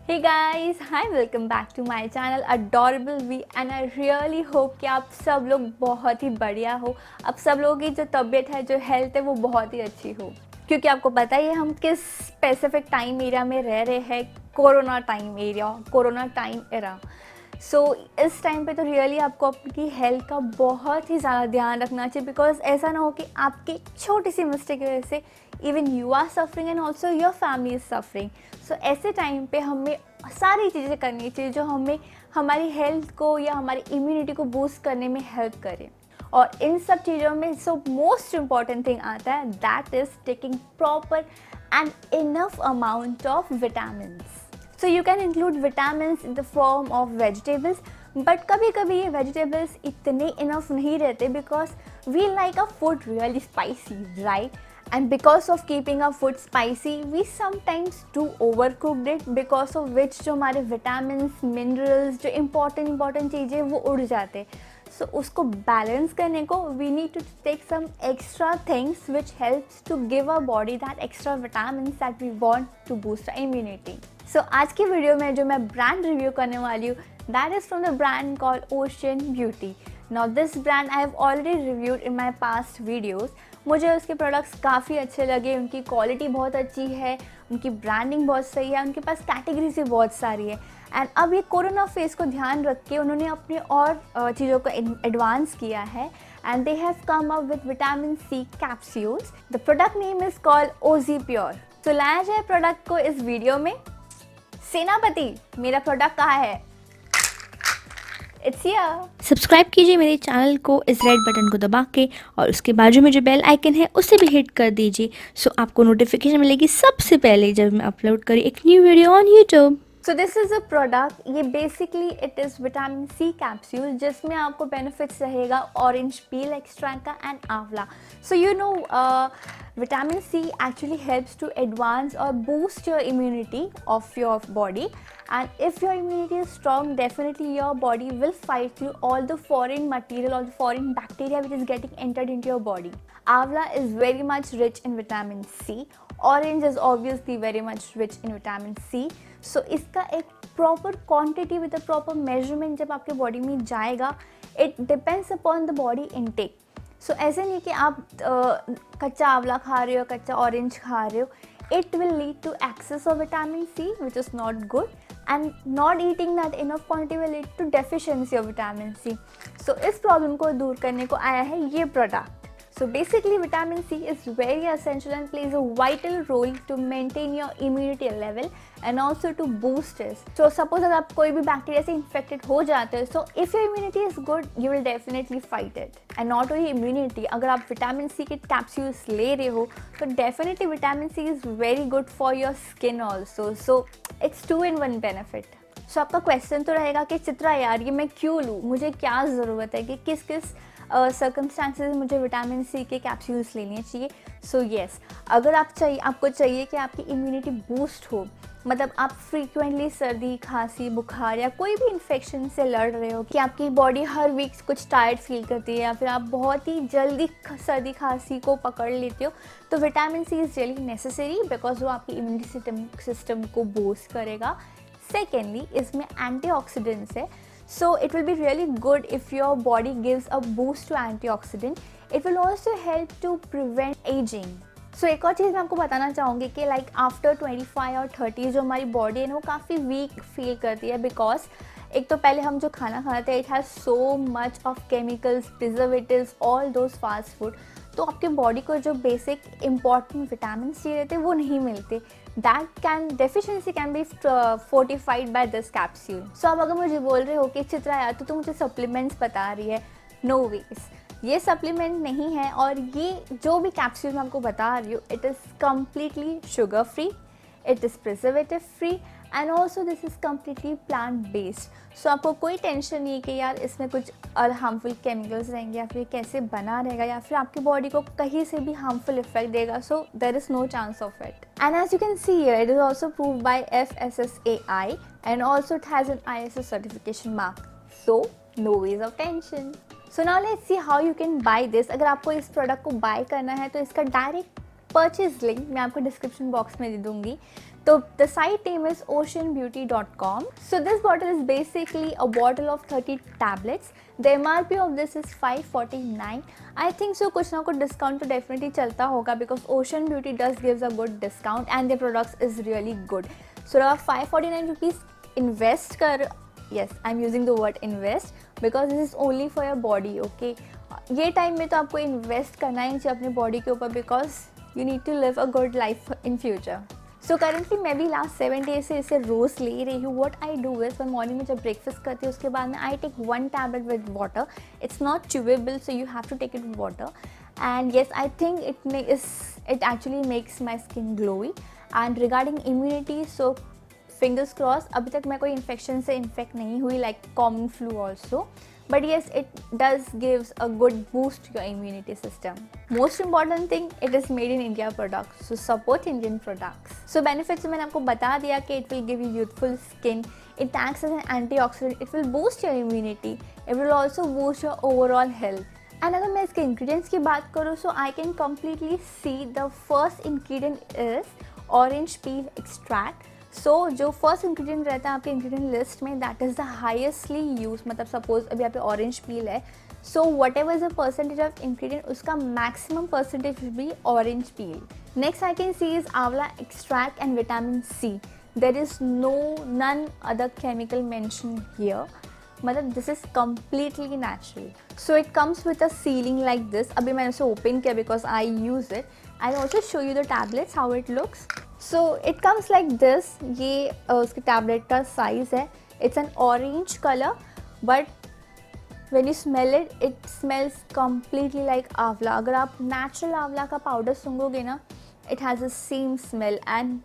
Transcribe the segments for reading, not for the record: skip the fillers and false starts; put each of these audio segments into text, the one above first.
Hey guys, hi, welcome back to my channel Adorable V and I really hope कि आप सब लोग बहुत ही बढ़िया हो। अब सब लोगों की जो तबीयत है, जो हेल्थ है, वो बहुत ही अच्छी हो, क्योंकि आपको पता ही है हम किस स्पेसिफिक टाइम एरिया में रह रहे हैं। Corona time era. सो इस टाइम पे तो रियली आपको अपनी हेल्थ का बहुत ही ज़्यादा ध्यान रखना चाहिए, बिकॉज ऐसा ना हो कि आपकी छोटी सी मिस्टेक की वजह से even you are suffering and also your family is suffering. So ऐसे टाइम पे हमें सारी चीज़ें करनी चाहिए जो हमें हमारी हेल्थ को या हमारी इम्यूनिटी को बूस्ट करने में हेल्प करे। और इन सब चीज़ों में मोस्ट इम्पॉर्टेंट थिंग आता है, that is taking proper and enough amount of vitamins. So you can include vitamins in the form of vegetables, but कभी कभी ये vegetables इतने enough नहीं रहते because we like our food really spicy, right? And because of keeping our food spicy, we sometimes do overcooked it, because of which जो हमारे vitamins, minerals, जो important चीज़ें वो उड़ जाते। So उसको balance करने को we need to take some extra things which helps to give our body that extra vitamins that we want to boost our immunity. So आज की वीडियो में जो मैं ब्रांड रिव्यू करने वाली हूँ, that is from the brand called Ocean Beauty. Now this brand I have already reviewed in my past videos. मुझे उसके प्रोडक्ट्स काफ़ी अच्छे लगे, उनकी क्वालिटी बहुत अच्छी है, उनकी ब्रांडिंग बहुत सही है, उनके पास कैटेगरीज भी बहुत सारी है। एंड अब ये कोरोना फेज को ध्यान रख के उन्होंने अपने और चीज़ों को एडवांस किया है, and they have come up with vitamin C capsules. The product name is called OG pure. तो लाया जाए प्रोडक्ट को इस वीडियो में। सेनापति, मेरा प्रोडक्ट कहाँ है? It's here. सब्सक्राइब कीजिए मेरे चैनल को इस रेड बटन को दबा के, और उसके बाजू में जो बेल आइकन है उसे भी हिट कर दीजिए, सो आपको नोटिफिकेशन मिलेगी सबसे पहले जब मैं अपलोड करूँ एक new video on YouTube. So this is a product, ये basically it is vitamin C capsule, जिसमें आपको बेनिफिट्स रहेगा ऑरेंज पील एक्सट्रैक्ट का and amla. So you know vitamin C actually helps to advance और boost your immunity of your body, and if your immunity is strong, definitely your body will fight through all the foreign material or the foreign bacteria which is getting entered into your body. Amla is very much rich in vitamin C. Orange is obviously very much rich in vitamin C. So इसका एक proper quantity with a proper measurement जब आपके body में जाएगा, it depends upon the body intake. So ऐसे नहीं कि आप कच्चा आंवला खा रहे हो, कच्चा ऑरेंज खा रहे हो, it will lead to excess of vitamin C, which is not good, and not eating that enough quantity will lead to deficiency of vitamin C. So इस प्रॉब्लम को दूर करने को आया है ये product. So basically vitamin C is very essential and plays a vital role to maintain your immunity level and also to boost it. So suppose अगर आप कोई भी बैक्टीरिया से infected हो जाते हो, so if your immunity is good, you will definitely fight it. And not only immunity, अगर आप vitamin C के capsules ले रहे हो, तो definitely vitamin C is very good for your skin also. So it's 2-in-1 benefit. So आपका question तो रहेगा कि चित्रा यार ये मैं क्यों लूँ, मुझे क्या ज़रूरत है, कि किस किस सर्कमस्टांसेस मुझे विटामिन सी के कैप्सूल्स लेने चाहिए। सो येस, अगर आपको चाहिए कि आपकी इम्यूनिटी बूस्ट हो, मतलब आप फ्रीक्वेंटली सर्दी खांसी बुखार या कोई भी इन्फेक्शन से लड़ रहे हो, कि आपकी बॉडी हर वीक कुछ टायर्ड फील करती है, या फिर आप बहुत ही जल्दी सर्दी खांसी को पकड़ लेते हो, तो vitamin C is really necessary, because वो आपकी इम्यूनिटी सिस्टम को बूस्ट करेगा। सेकेंडली, इसमें एंटीऑक्सीडेंट्स है, so it will be really good if your body gives a boost to antioxidant. It will also help to prevent aging. So एक और चीज़ मैं आपको बताना चाहूँगी कि लाइक आफ्टर 25 और 30 जो हमारी बॉडी है ना, वो काफ़ी वीक फील करती है, बिकॉज एक तो पहले हम जो खाना खाते हैं, it has so much of chemicals, preservatives, all those fast food, तो आपके बॉडी को जो बेसिक इंपॉर्टेंट विटामिन चाहिए रहते हैं वो नहीं मिलते। Deficiency can be fortified by this capsule. So अब अगर मुझे बोल रहे हो कि चित्रा यार तो मुझे सप्लीमेंट्स बता रही है, नो वेज, ये सप्लीमेंट नहीं है, और ये जो भी कैप्सूल मैं आपको बता रही हूँ, it is completely sugar free, it is preservative free, and also this is completely plant based. So आपको कोई टेंशन नहीं है कि यार इसमें कुछ और हार्मफुल केमिकल्स रहेंगे, या फिर कैसे बना रहेगा, या फिर आपकी बॉडी को कहीं से भी हार्मफुल इफेक्ट देगा। So there is no chance of it, and as you can see here, it is also proved by FSSAI, and also it has an ISO certification mark, so no ways of tension. So now let's see how you can buy this. अगर आपको इस product को bye करना है तो इसका direct purchase link मैं आपको डिस्क्रिप्शन बॉक्स में दे दूँगी। So the site name is oceanbeauty.com. So this bottle is basically a bottle of 30 tablets. The MRP of this is 549. I think so कुछ ना कुछ discount तो definitely चलता होगा because Ocean Beauty does gives a good discount and their products is really good. So आप 549 rupees invest कर, yes I'm using the word invest because this is only for your body, okay. ये time में तो आपको invest करना ही चाहिए अपनी body के ऊपर because you need to live a good life in future. So currently मैं भी लास्ट 7 डेज से इसे रोज़ ले रही हूँ. व्हाट आई डू इज मैं मॉर्निंग में जब ब्रेकफास्ट करती हूँ उसके बाद में I take 1 tablet with water. It's not chewable so you have to take it with water and yes I think it actually makes my skin glowy. And regarding immunity so fingers cross अभी तक मैं कोई infection से infect नहीं हुई like common flu also. But yes, it does gives a good boost to your immunity system. Most important thing, it is made in India products, so support Indian products. So benefits मैंने आपको बता दिया कि it will give you youthful skin, it acts as an antioxidant, it will boost your immunity, it will also boost your overall health. And अगर मैं इसके ingredients की बात करूँ, so I can completely see the first ingredient is orange peel extract. सो जो first ingredient रहता है आपके इंग्रेडिएंट लिस्ट में that is the highestly use. मतलब सपोज अभी यहाँ पे ऑरेंज पील है so whatever is the percentage of ingredient उसका maximum percentage will be orange peel. Next I can see is amla extract and vitamin C. There is none other chemical mention here. मतलब this is completely natural. So it comes with a sealing like this. अभी मैंने उसे open किया because I use it. I also show you the tablets how it looks. So it comes like this. ये उसके tablet का size है. It's an orange colour but when you smell it it smells completely like amla. अगर आप natural amla का powder सूंघोगे ना it has the same smell and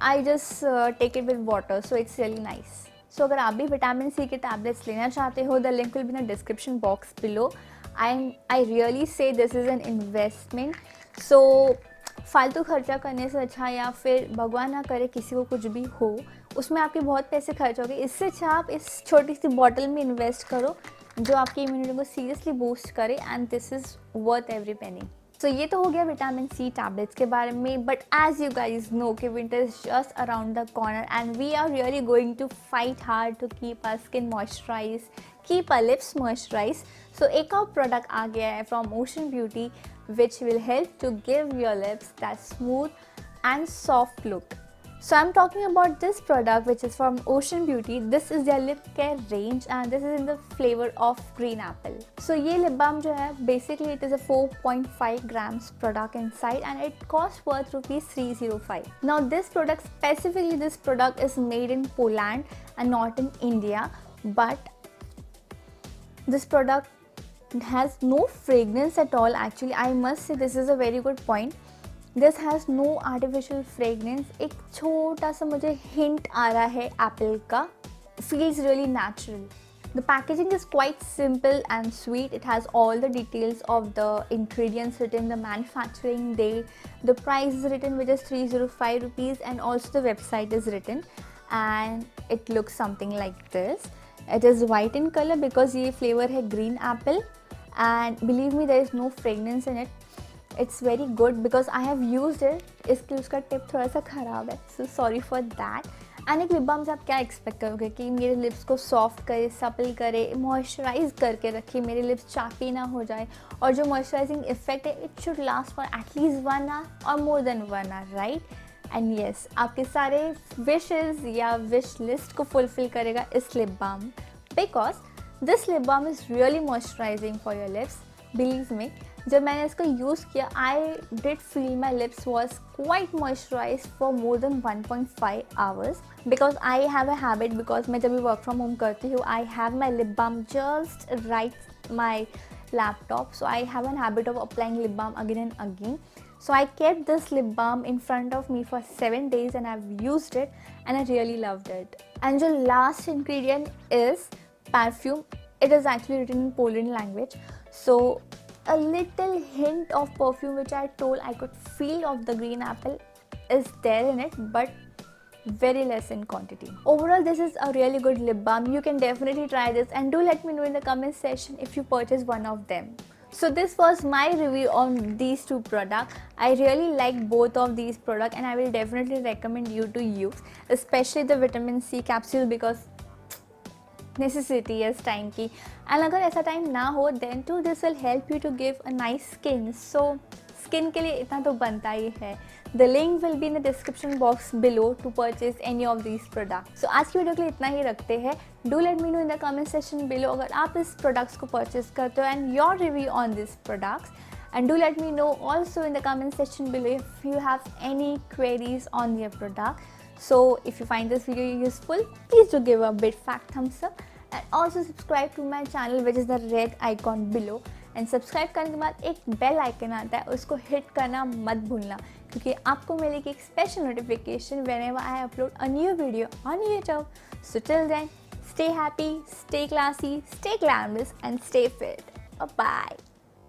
I just take it with water so it's really nice. So अगर आप भी vitamin C के tablets लेना चाहते हो the link will be in the description box below. I really say this is an investment. So फालतू खर्चा करने से अच्छा या फिर भगवान ना करे किसी को कुछ भी हो उसमें आपके बहुत पैसे खर्च हो गए. इससे अच्छा आप इस छोटी सी बॉटल में इन्वेस्ट करो जो आपकी इम्यूनिटी को सीरियसली बूस्ट करे and this is worth every penny. So ये तो हो गया विटामिन सी टैबलेट्स के बारे में. But as you guys know कि winter is just around the corner and we are really going to fight hard to keep our skin moisturise, keep our lips moisturise. So एक और product आ गया है from Ocean Beauty which will help to give your lips that smooth and soft look. So I'm talking about this product which is from Ocean Beauty. This is their lip care range and this is in the flavor of green apple. So ये lip balm जो है basically it is a 4.5 grams product inside and it costs worth rupees 305. Now this product specifically this product is made in Poland and not in India, but this product it has no fragrance at all. Actually I must say this is a very good point. This has no artificial fragrance. एक छोटा सा मुझे hint आ रहा है Apple का. Feels really natural. The packaging is quite simple and sweet. It has all the details of the ingredients written, the manufacturing date, the price is written which is 305 rupees and also the website is written and it looks something like this. It is white in color because ये flavor है green apple. And believe me there is no fragrance in it. It's very good because I have used it. इसकी उसका tip थोड़ा सा ख़राब है so sorry for that. And एक lip balm से आप क्या एक्सपेक्ट करोगे कि मेरे लिप्स को सॉफ्ट करे, सपल करे, मॉइस्चराइज करके रखे, मेरे लिप्स चापी ना हो जाए और जो मॉइस्चराइजिंग इफेक्ट है it should last for at least 1 hour or more than 1 hour, right. And yes आपके सारे विशेज़ या विश लिस्ट को फुलफिल करेगा इस lip balm because this lip balm is really moisturising for your lips. Believe me जब मैंने इसको use किया I did feel my lips was quite moisturise for more than 1.5 hours because I have a habit because मैं जब भी work from home करती हूँ I have my lip balm just right my laptop, so I have a habit of applying lip balm again and again. So I kept this lip balm in front of me for 7 days and I've used it and I really loved it. And the last ingredient is perfume. It is actually written in Poland language, so a little hint of perfume which I told I could feel of the green apple is there in it, but very less in quantity. Overall this is a really good lip balm. You can definitely try this and do let me know in the comment section if you purchase one of them. So this was my review on these two products. I really like both of these products and I will definitely recommend you to use, especially the vitamin C capsule because necessity है इस time की. And अगर ऐसा time ना हो then to this will help you to give a nice skin. So skin के लिए इतना तो बनता ही है. The link will be in the description box below to purchase any of these product. So आज की वीडियो के लिए इतना ही रखते हैं. Do let me know in the comment section below अगर आप इस प्रोडक्ट्स को परचेज करते हो and your review on this products. And do let me know also in the comment section below if you have any queries on your product. So if you find this video useful, please do give a big fat thumbs up and also subscribe to my channel which is the red icon below. And subscribe करने के बाद एक bell icon आता है उसको hit करना मत भूलना क्योंकि आपको मिलेगी एक special notification whenever I upload a new video on YouTube. So till then, stay happy, stay classy, stay glamorous and stay fit. Bye bye.